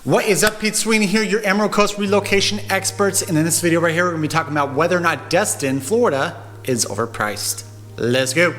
What is up, Pete Sweeney here, your Emerald Coast relocation experts, and in this video right here we're going to be talking about whether or not Destin, Florida is overpriced. Let's go.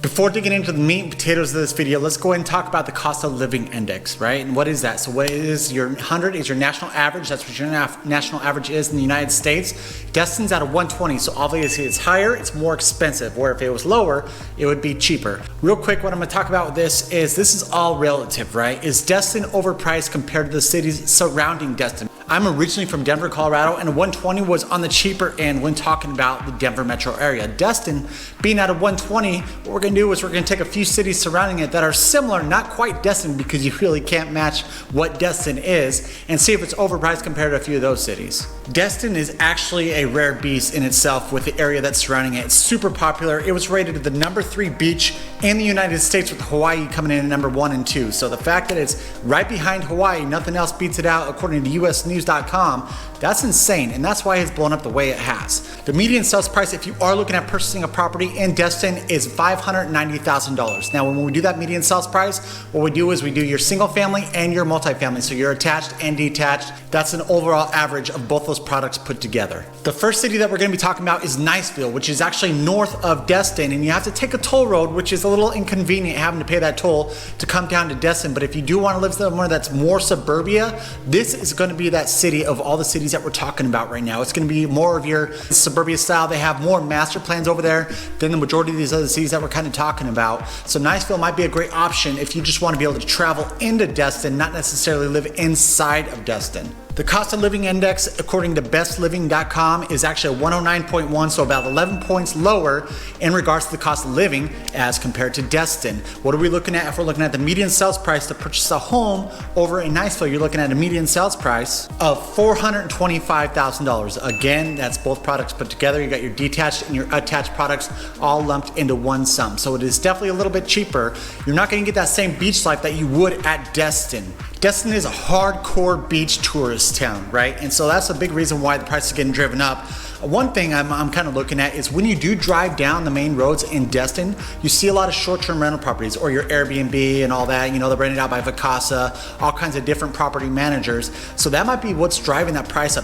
Before digging into the meat and potatoes of this video, let's go ahead and talk about the cost of living index, right? And what is that? So what is your 100 is your national average. That's what your national average is in the United States. Destin's at a 120, so obviously it's higher, it's more expensive, where if it was lower, it would be cheaper. Real quick, what I'm gonna talk about with this is all relative, right? Is Destin overpriced compared to the cities surrounding Destin? I'm originally from Denver, Colorado, and a 120 was on the cheaper end when talking about the Denver metro area. Destin being at a 120, what we're gonna do is we're gonna take a few cities surrounding it that are similar, not quite Destin, because you really can't match what Destin is, and see if it's overpriced compared to a few of those cities. Destin is actually a rare beast in itself with the area that's surrounding it. It's super popular. It was rated the #3 beach in the United States, with Hawaii coming in at number 1 and 2. So the fact that it's right behind Hawaii, nothing else beats it out according to usnews.com, that's insane, and that's why it's blown up the way it has. The median sales price, if you are looking at purchasing a property in Destin, is $590,000. Now, when we do that median sales price, what we do is we do your single family and your multifamily, so you're attached and detached. That's an overall average of both those products put together. The first city that we're going to be talking about is Niceville, which is actually north of Destin, and you have to take a toll road, which is a little inconvenient having to pay that toll to come down to Destin. But if you do want to live somewhere that's more suburbia, this is going to be that city of all the cities that we're talking about right now. It's going to be more of your suburbia style. They have more master plans over there than the majority of these other cities that we're kind of talking about. So Niceville might be a great option if you just want to be able to travel into Destin, not necessarily live inside of Destin. The cost of living index, according to bestliving.com, is actually a 109.1, so about 11 points lower in regards to the cost of living as compared to Destin. What are we looking at? If we're looking at the median sales price to purchase a home over in Niceville, you're looking at a median sales price of $425,000. Again, that's both products put together. You got your detached and your attached products all lumped into one sum. So it is definitely a little bit cheaper. You're not going to get that same beach life that you would at Destin. Destin is a hardcore beach tourist town, right? And so that's a big reason why the price is getting driven up. One thing I'm kind of looking at is when you do drive down the main roads in Destin, you see a lot of short-term rental properties or your Airbnb and all that. You know, they're rented out by Vacasa, all kinds of different property managers. So that might be what's driving that price up.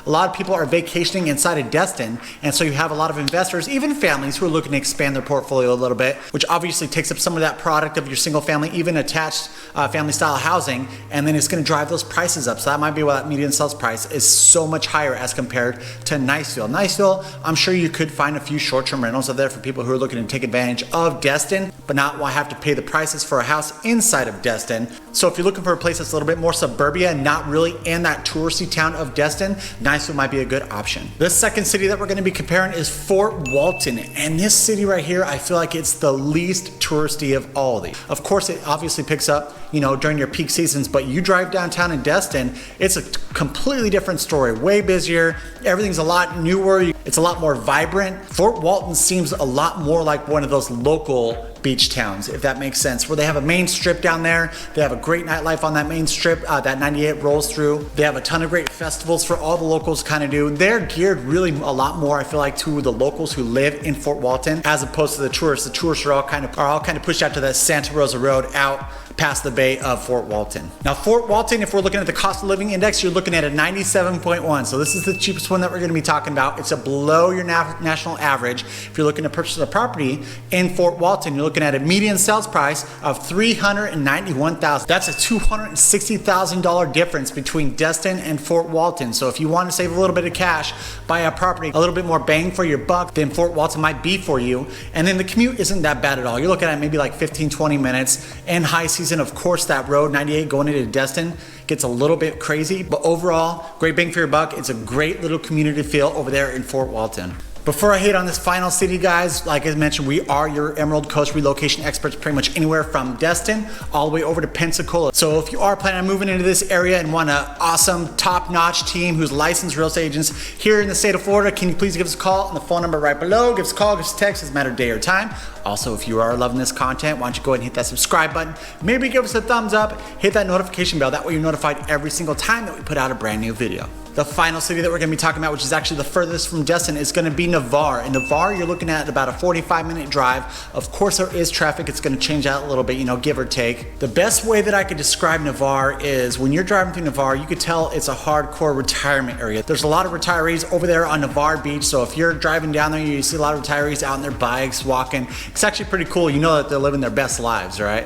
A lot of people are vacationing inside of Destin, and so you have a lot of investors, even families, who are looking to expand their portfolio a little bit, which obviously takes up some of that product of your single family, even attached family style housing, and then it's going to drive those prices up. So that might be why that median sales price is so much higher as compared to Niceville. Niceville, I'm sure you could find a few short-term rentals up there for people who are looking to take advantage of Destin, but not have to pay the prices for a house inside of Destin. So if you're looking for a place that's a little bit more suburbia, not really in that touristy town of Destin, Niceville might be a good option. The second city that we're going to be comparing is Fort Walton, and this city right here, I feel like it's the least touristy of all of these. Of course, it obviously picks up, you know, during your peak seasons, but you drive downtown in Destin, it's a completely different story. Way busier, everything's a lot newer, it's a lot more vibrant. Fort Walton seems a lot more like one of those local beach towns, if that makes sense, where they have a main strip down there. They have a great nightlife on that main strip that 98 rolls through. They have a ton of great festivals for all the locals kind of do. They're geared really a lot more, I feel like, to the locals who live in Fort Walton as opposed to the tourists. The tourists are all kind of pushed out to that Santa Rosa Road out past the bay of Fort Walton. Now Fort Walton, if we're looking at the cost of living index, you're looking at a 97.1. So this is the cheapest one that we're going to be talking about. It's below your national average. If you're looking to purchase a property in Fort Walton, you're looking at a median sales price of $391,000. That's a $260,000 difference between Destin and Fort Walton. So if you want to save a little bit of cash, buy a property, a little bit more bang for your buck than Fort Walton might be for you. And then the commute isn't that bad at all. You're looking at maybe like 15-20 minutes. In high season, of course, that road 98 going into Destin gets a little bit crazy, but overall, great bang for your buck. It's a great little community feel over there in Fort Walton. Before I hit on this final city, guys, like I mentioned, we are your Emerald Coast relocation experts pretty much anywhere from Destin all the way over to Pensacola. So if you are planning on moving into this area and want an awesome, top-notch team who's licensed real estate agents here in the state of Florida, can you please give us a call on the phone number right below? Give us a call, give us a text, doesn't matter day or time. Also, if you are loving this content, why don't you go ahead and hit that subscribe button. Maybe give us a thumbs up, hit that notification bell. That way you're notified every single time that we put out a brand new video. The final city that we're gonna be talking about, which is actually the furthest from Destin, is gonna be Navarre. In Navarre, you're looking at about a 45-minute drive. Of course, there is traffic. It's gonna change out a little bit, give or take. The best way that I could describe Navarre is when you're driving through Navarre, you could tell it's a hardcore retirement area. There's a lot of retirees over there on Navarre Beach, so if you're driving down there, you see a lot of retirees out on their bikes, walking. It's actually pretty cool. You know that they're living their best lives, right?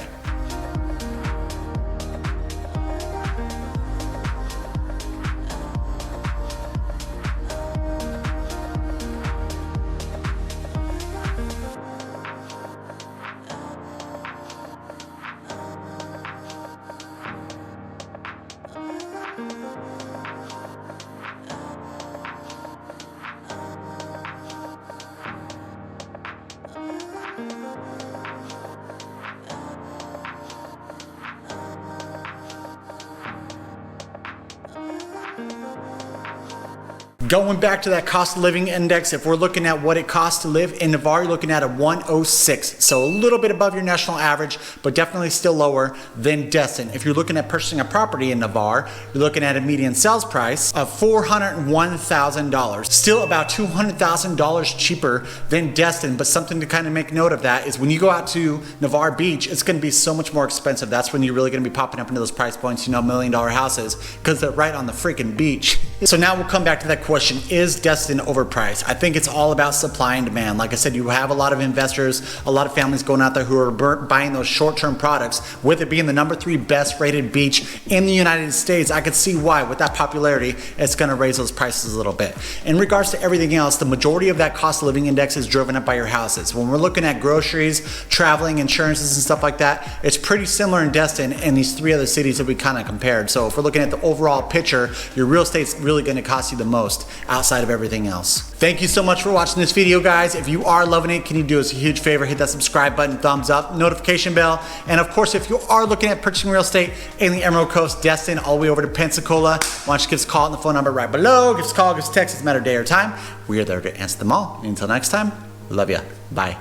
Going back to that cost of living index, if we're looking at what it costs to live in Navarre, you're looking at a 106. So a little bit above your national average, but definitely still lower than Destin. If you're looking at purchasing a property in Navarre, you're looking at a median sales price of $401,000. Still about $200,000 cheaper than Destin, but something to kind of make note of that is when you go out to Navarre Beach, it's gonna be so much more expensive. That's when you're really gonna be popping up into those price points, $1 million houses, because they're right on the freaking beach. So now we'll come back to that question. Is Destin overpriced? I think it's all about supply and demand. Like I said, you have a lot of investors, a lot of families going out there who are buying those short-term products. With it being the #3 best rated beach in the United States, I could see why with that popularity, it's gonna raise those prices a little bit. In regards to everything else, the majority of that cost of living index is driven up by your houses. When we're looking at groceries, traveling, insurances and stuff like that, it's pretty similar in Destin and these 3 other cities that we kind of compared. So if we're looking at the overall picture, your real estate's really gonna cost you the most outside of everything else. Thank you so much for watching this video, guys. If you are loving it, can you do us a huge favor? Hit that subscribe button, thumbs up, notification bell. And of course, if you are looking at purchasing real estate in the Emerald Coast, Destin, all the way over to Pensacola, why don't you give us a call on the phone number right below. Give us a call, give us a text, doesn't matter day or time. We are there to answer them all. Until next time, love ya. Bye.